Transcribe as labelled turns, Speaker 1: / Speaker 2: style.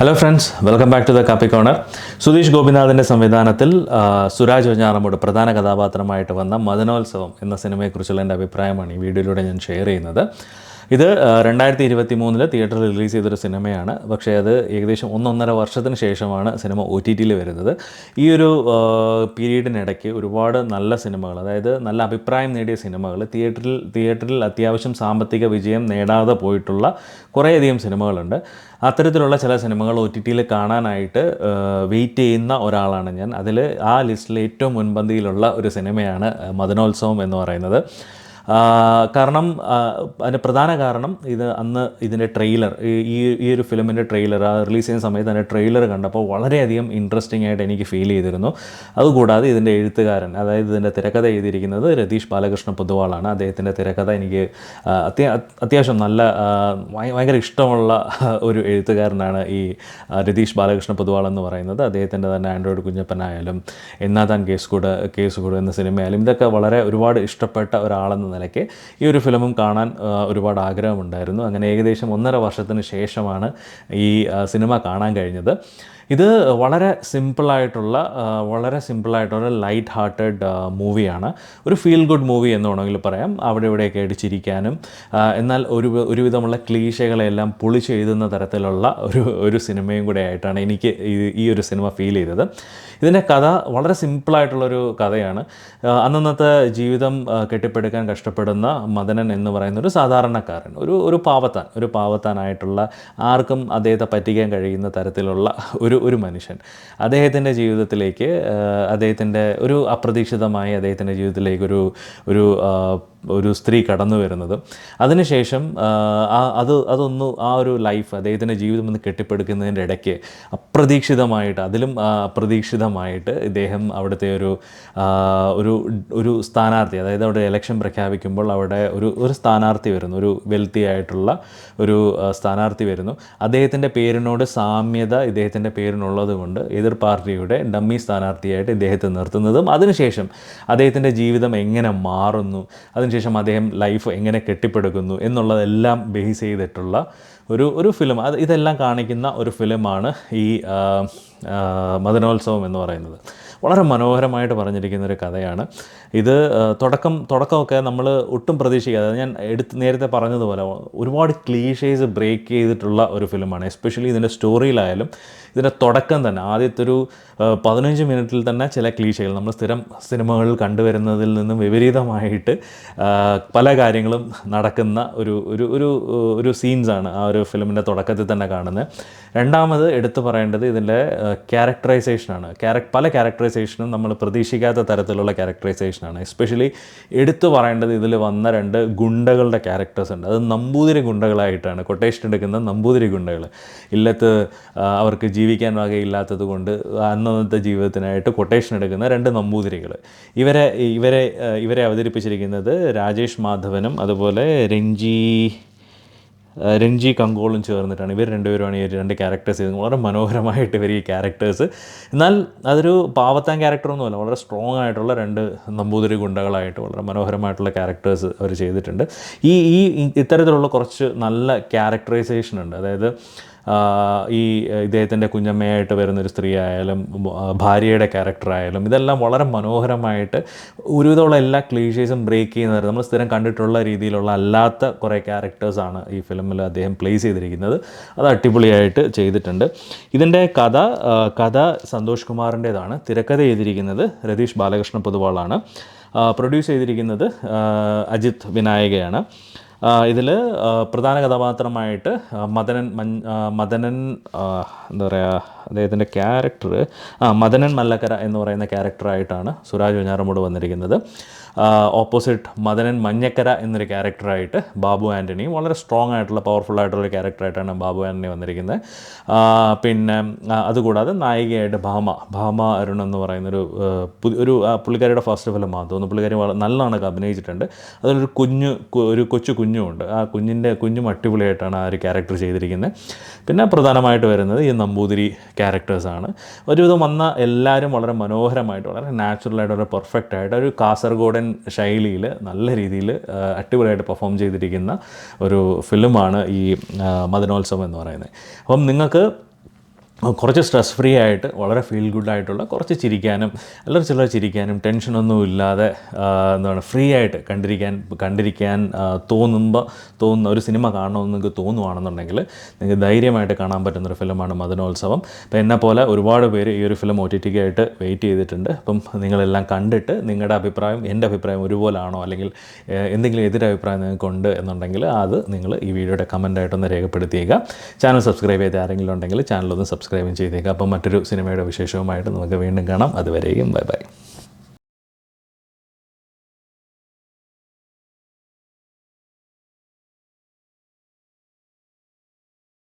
Speaker 1: Hello friends, welcome back to the Kaapi corner. Sudheesh ഗോപിനാഥിൻ്റെ സംവിധാനത്തിൽ സുരാജ് വെഞ്ഞാറമൂട് പ്രധാന കഥാപാത്രമായിട്ട് വന്ന മദനോത്സവം എന്ന സിനിമയെക്കുറിച്ചുള്ള എൻ്റെ അഭിപ്രായമാണ് ഈ വീഡിയോയിലൂടെ ഞാൻ ഷെയർ ചെയ്യുന്നത്. ഇത് 2023 തിയേറ്ററിൽ റിലീസ് ചെയ്തൊരു സിനിമയാണ്. പക്ഷേ അത് ഏകദേശം 1.5 വർഷത്തിന് ശേഷമാണ് സിനിമ OTTയിൽ വരുന്നത്. ഈ ഒരു പീരീഡിനിടയ്ക്ക് ഒരുപാട് നല്ല സിനിമകൾ, അതായത് നല്ല അഭിപ്രായം നേടിയ സിനിമകൾ, തിയേറ്ററിൽ അത്യാവശ്യം സാമ്പത്തിക വിജയം നേടാതെ പോയിട്ടുള്ള കുറേയധികം സിനിമകളുണ്ട്. അത്തരത്തിലുള്ള ചില സിനിമകൾ OTTയിൽ കാണാനായിട്ട് വെയിറ്റ് ചെയ്യുന്ന ഒരാളാണ് ഞാൻ. അതിൽ ആ ലിസ്റ്റിൽ ഏറ്റവും മുൻപന്തിയിലുള്ള ഒരു സിനിമയാണ് മദനോത്സവം എന്ന് പറയുന്നത്. കാരണം അതിൻ്റെ പ്രധാന കാരണം അന്ന് ഇതിൻ്റെ ട്രെയിലർ, ഈ ഒരു ഫിലിമിൻ്റെ ട്രെയിലർ റിലീസ് ചെയ്യുന്ന സമയത്ത് അതിൻ്റെ ട്രെയിലർ കണ്ടപ്പോൾ വളരെയധികം ഇൻട്രസ്റ്റിംഗ് ആയിട്ട് എനിക്ക് ഫീൽ ചെയ്തിരുന്നു. അതുകൂടാതെ ഇതിൻ്റെ എഴുത്തുകാരൻ, അതായത് ഇതിൻ്റെ തിരക്കഥ എഴുതിയിരിക്കുന്നത് രതീഷ് ബാലകൃഷ്ണ പൊതുവാളാണ്. അദ്ദേഹത്തിൻ്റെ തിരക്കഥ എനിക്ക് അത്യാവശ്യം നല്ല ഭയങ്കര ഇഷ്ടമുള്ള ഒരു എഴുത്തുകാരനാണ് ഈ രതീഷ് ബാലകൃഷ്ണ പൊതുവാൾ എന്ന് പറയുന്നത്. അദ്ദേഹത്തിൻ്റെ തന്നെ ആൻഡ്രോയിഡ് കുഞ്ഞപ്പനായാലും എന്നാതാൻ കേസുകൂട് എന്ന സിനിമയായാലും ഇതൊക്കെ ഒരുപാട് ഇഷ്ടപ്പെട്ട ഒരാളെന്ന നിലയ്ക്ക് ഈ ഒരു ഫിലിമും കാണാൻ ഒരുപാട് ആഗ്രഹമുണ്ടായിരുന്നു. അങ്ങനെ ഏകദേശം 1.5 വർഷത്തിന് ശേഷമാണ് ഈ സിനിമ കാണാൻ കഴിഞ്ഞത്. ഇത് വളരെ സിമ്പിളായിട്ടുള്ള ലൈറ്റ് ഹാർട്ടഡ് മൂവിയാണ്. ഒരു ഫീൽ ഗുഡ് മൂവി എന്ന് വേണമെങ്കിൽ പറയാം. അവിടെ ഇവിടെയൊക്കെ അടിച്ചിരിക്കാനും എന്നാൽ ഒരുവിധമുള്ള ക്ലീശകളെല്ലാം പൊളിച്ചെഴുതുന്ന തരത്തിലുള്ള ഒരു സിനിമയും കൂടെ ആയിട്ടാണ് എനിക്ക് ഈ ഒരു സിനിമ ഫീൽ ചെയ്തത്. ഇതിൻ്റെ കഥ വളരെ സിമ്പിളായിട്ടുള്ളൊരു കഥയാണ്. അന്നന്നത്തെ ജീവിതം കെട്ടിപ്പടുക്കാൻ കഷ്ടപ്പെടുന്ന മദനൻ എന്ന് പറയുന്ന ഒരു സാധാരണക്കാരൻ, ഒരു പാവത്താനായിട്ടുള്ള, ആർക്കും അദ്ദേഹത്തെ പറ്റിക്കാൻ കഴിയുന്ന തരത്തിലുള്ള ഒരു മനുഷ്യൻ, അദ്ദേഹത്തിൻ്റെ ജീവിതത്തിലേക്ക് അപ്രതീക്ഷിതമായി അദ്ദേഹത്തിൻ്റെ ജീവിതത്തിലേക്ക് ഒരു സ്ത്രീ കടന്നു വരുന്നത്. അതിനുശേഷം ആ ഒരു ലൈഫ്, അദ്ദേഹത്തിൻ്റെ ജീവിതം ഒന്ന് കെട്ടിപ്പടുക്കുന്നതിൻ്റെ ഇടയ്ക്ക് അപ്രതീക്ഷിതമായിട്ട് ഇദ്ദേഹം അവിടുത്തെ ഒരു സ്ഥാനാർത്ഥി, അതായത് അവിടെ ഇലക്ഷൻ പ്രഖ്യാപിക്കുമ്പോൾ അവിടെ ഒരു സ്ഥാനാർത്ഥി വരുന്നു, ഒരു വെൽത്തി ആയിട്ടുള്ള ഒരു സ്ഥാനാർത്ഥി വരുന്നു. അദ്ദേഹത്തിൻ്റെ പേരിനോട് സാമ്യത ഇദ്ദേഹത്തിൻ്റെ പേരിനുള്ളത് കൊണ്ട് എതിർ പാർട്ടിയുടെ ഡമ്മി സ്ഥാനാർത്ഥിയായിട്ട് ഇദ്ദേഹത്തെ നിർത്തുന്നതും, അതിനുശേഷം അദ്ദേഹത്തിൻ്റെ ജീവിതം എങ്ങനെ മാറുന്നു, അതിനുശേഷം അദ്ദേഹം ലൈഫ് എങ്ങനെ കെട്ടിപ്പടുക്കുന്നു എന്നുള്ളതെല്ലാം ബേസ് ചെയ്തിട്ടുള്ള ഒരു ഫിലിം. ഇതെല്ലാം കാണിക്കുന്ന ഒരു ഫിലിമാണ് ഈ മദനോത്സവം എന്ന് പറയുന്നത്. വളരെ മനോഹരമായിട്ട് പറഞ്ഞിരിക്കുന്ന ഒരു കഥയാണ് ഇത്. തുടക്കമൊക്കെ നമ്മൾ ഒട്ടും പ്രതീക്ഷിക്കാതെ, ഞാൻ നേരത്തെ പറഞ്ഞതുപോലെ ഒരുപാട് ക്ലീഷേസ് ബ്രേക്ക് ചെയ്തിട്ടുള്ള ഒരു ഫിലിമാണ്. എസ്പെഷ്യലി ഇതിൻ്റെ സ്റ്റോറിയിലായാലും ഇതിൻ്റെ തുടക്കം തന്നെ, ആദ്യത്തെ ഒരു 15 മിനിറ്റിൽ തന്നെ ചില ക്ലീഷകൾ, നമ്മൾ സ്ഥിരം സിനിമകളിൽ കണ്ടുവരുന്നതിൽ നിന്നും വിപരീതമായിട്ട് പല കാര്യങ്ങളും നടക്കുന്ന ഒരു സീൻസാണ് ആ ഒരു ഫിലിമിൻ്റെ തുടക്കത്തിൽ തന്നെ കാണുന്നത്. രണ്ടാമത് എടുത്തു പറയേണ്ടത് ഇതിൻ്റെ ക്യാരക്ടറൈസേഷനാണ്. പല ക്യാരക്ടറൈസേഷനും നമ്മൾ പ്രതീക്ഷിക്കാത്ത തരത്തിലുള്ള ക്യാരക്ടറൈസേഷനാണ്. എസ്പെഷ്യലി എടുത്തു പറയേണ്ടത് ഇതിൽ വന്ന 2 ഗുണ്ടകളുടെ ക്യാരക്ടേഴ്സ് ഉണ്ട്. അത് നമ്പൂതിരി ഗുണ്ടകളായിട്ടാണ്, കൊട്ടേഷൻ എടുക്കുന്ന നമ്പൂതിരി ഗുണ്ടകൾ. ഇല്ലത്ത് അവർക്ക് ജീവിക്കാൻ വകയില്ലാത്തത് കൊണ്ട് അന്നത്തെ ജീവിതത്തിനായിട്ട് കൊട്ടേഷൻ എടുക്കുന്ന 2 നമ്പൂതിരികൾ. ഇവരെ അവതരിപ്പിച്ചിരിക്കുന്നത് രാജേഷ് മാധവനും അതുപോലെ രഞ്ജി കങ്കോളും ചേർന്നിട്ടാണ്. ഇവർ രണ്ടുപേരുമാണ് ഈ 2 ക്യാരക്ടേഴ്സ് ചെയ്തത്. വളരെ മനോഹരമായിട്ട് ഇവർ ഈ ക്യാരക്ടേഴ്സ്, എന്നാൽ അതൊരു പാവത്താൻ ക്യാരക്ടറൊന്നുമല്ല, വളരെ സ്ട്രോങ് ആയിട്ടുള്ള 2 നമ്പൂതിരി ഗുണ്ടകളായിട്ട് വളരെ മനോഹരമായിട്ടുള്ള ക്യാരക്ടേഴ്സ് അവർ ചെയ്തിട്ടുണ്ട്. ഇത്തരത്തിലുള്ള കുറച്ച് നല്ല ക്യാരക്ടറൈസേഷൻ ഉണ്ട്. അതായത് ഇദ്ദേഹത്തിൻ്റെ കുഞ്ഞമ്മയായിട്ട് വരുന്നൊരു സ്ത്രീ ആയാലും ഭാര്യയുടെ ക്യാരക്ടറായാലും ഇതെല്ലാം വളരെ മനോഹരമായിട്ട് ഒരുവിധമുള്ള എല്ലാ ക്ലീഷേസും ബ്രേക്ക് ചെയ്യുന്നത്, നമ്മൾ സ്ഥിരം കണ്ടിട്ടുള്ള രീതിയിലുള്ള അല്ലാത്ത കുറേ ക്യാരക്ടേഴ്സാണ് ഈ ഫിലിമിൽ അദ്ദേഹം പ്ലേസ് ചെയ്തിരിക്കുന്നത്. അത് അടിപൊളിയായിട്ട് ചെയ്തിട്ടുണ്ട്. ഇതിൻ്റെ കഥ സന്തോഷ് കുമാറിൻ്റേതാണ്. തിരക്കഥ ചെയ്തിരിക്കുന്നത് രതീഷ് ബാലകൃഷ്ണ പൊതുവാളാണ്. പ്രൊഡ്യൂസ് ചെയ്തിരിക്കുന്നത് അജിത് വിനായകയാണ്. ഇതിൽ പ്രധാന കഥാപാത്രമായിട്ട് മദനൻ എന്താ പറയുക, അദ്ദേഹത്തിൻ്റെ ക്യാരക്ടർ മദനൻ മല്ലക്കര എന്ന് പറയുന്ന ക്യാരക്ടറായിട്ടാണ് സുരാജ് വെഞ്ഞാറമൂട് വന്നിരിക്കുന്നത്. ഓപ്പോസിറ്റ് മദനൻ മഞ്ഞക്കര എന്നൊരു ക്യാരക്ടറായിട്ട് ബാബു ആൻ്റണിയും, വളരെ സ്ട്രോങ് ആയിട്ടുള്ള പവർഫുൾ ആയിട്ടുള്ളൊരു ക്യാരക്ടറായിട്ടാണ് ബാബു ആൻ്റണി വന്നിരിക്കുന്നത്. പിന്നെ അതുകൂടാതെ നായികയായിട്ട് ഭാമ അരുൺ എന്ന് പറയുന്നൊരു പുള്ളിക്കാരിയുടെ ഫസ്റ്റ് ഫിലിമാണ് തോന്നുന്നു. പുള്ളിക്കാരി നല്ലോണം അഭിനയിച്ചിട്ടുണ്ട്. അതിലൊരു കൊച്ചു കുഞ്ഞുമുണ്ട്. ആ കുഞ്ഞും അടിപൊളിയായിട്ടാണ് ആ ഒരു ക്യാരക്ടർ ചെയ്തിരിക്കുന്നത്. പിന്നെ പ്രധാനമായിട്ട് വരുന്നത് ഈ നമ്പൂതിരി ക്യാരക്ടേഴ്സാണ്. ഒരുവിധം വന്ന എല്ലാവരും വളരെ മനോഹരമായിട്ട്, വളരെ നാച്ചുറലായിട്ട്, വളരെ പെർഫെക്റ്റ് ആയിട്ട് ഒരു കാസർഗോഡൻ ശൈലിയിൽ നല്ല രീതിയിൽ അടിപൊളിയായിട്ട് പെർഫോം ചെയ്തിരിക്കുന്ന ഒരു ഫിലിമാണ് ഈ മദനോത്സവം എന്ന് പറയുന്നത്. അപ്പം നിങ്ങൾക്ക് കുറച്ച് സ്ട്രെസ് ഫ്രീ ആയിട്ട് വളരെ ഫീൽ ഗുഡായിട്ടുള്ള കുറച്ച് ചിരിക്കാനും അല്ലെങ്കിൽ ചിലർ ചിരിക്കാനും ടെൻഷനൊന്നും ഇല്ലാതെ എന്താണ് ഫ്രീ ആയിട്ട് കണ്ടിരിക്കാൻ തോന്നുന്ന ഒരു സിനിമ കാണണമെന്ന് നിങ്ങൾക്ക് തോന്നുവാണെന്നുണ്ടെങ്കിൽ നിങ്ങൾക്ക് ധൈര്യമായിട്ട് കാണാൻ പറ്റുന്നൊരു ഫിലിമാണ് മദനോത്സവം. അപ്പോൾ എന്നെപ്പോലെ ഒരുപാട് പേര് ഈ ഒരു ഫിലിം OTT ആയിട്ട് വെയിറ്റ് ചെയ്തിട്ടുണ്ട്. അപ്പം നിങ്ങളെല്ലാം കണ്ടിട്ട് നിങ്ങളുടെ അഭിപ്രായം എൻ്റെ അഭിപ്രായം ഒരുപോലാണോ അല്ലെങ്കിൽ എന്തെങ്കിലും എതിരഭിപ്രായം നിങ്ങൾക്കുണ്ട് എന്നുണ്ടെങ്കിൽ അത് നിങ്ങൾ ഈ വീഡിയോയുടെ കമൻറ്റായിട്ടൊന്ന് രേഖപ്പെടുത്തിയേക്കുക. ചാനൽ സബ്സ്ക്രൈബ് ചെയ്ത ആരെങ്കിലും ഉണ്ടെങ്കിൽ ചാനലൊന്ന് സബ്സ്ക്രൈബ് ചെയ്തേക്കുക. അപ്പം മറ്റൊരു സിനിമയുടെ വിശേഷവുമായിട്ട് നമുക്ക് വീണ്ടും കാണാം. അതുവരെയും ബൈ ബൈ.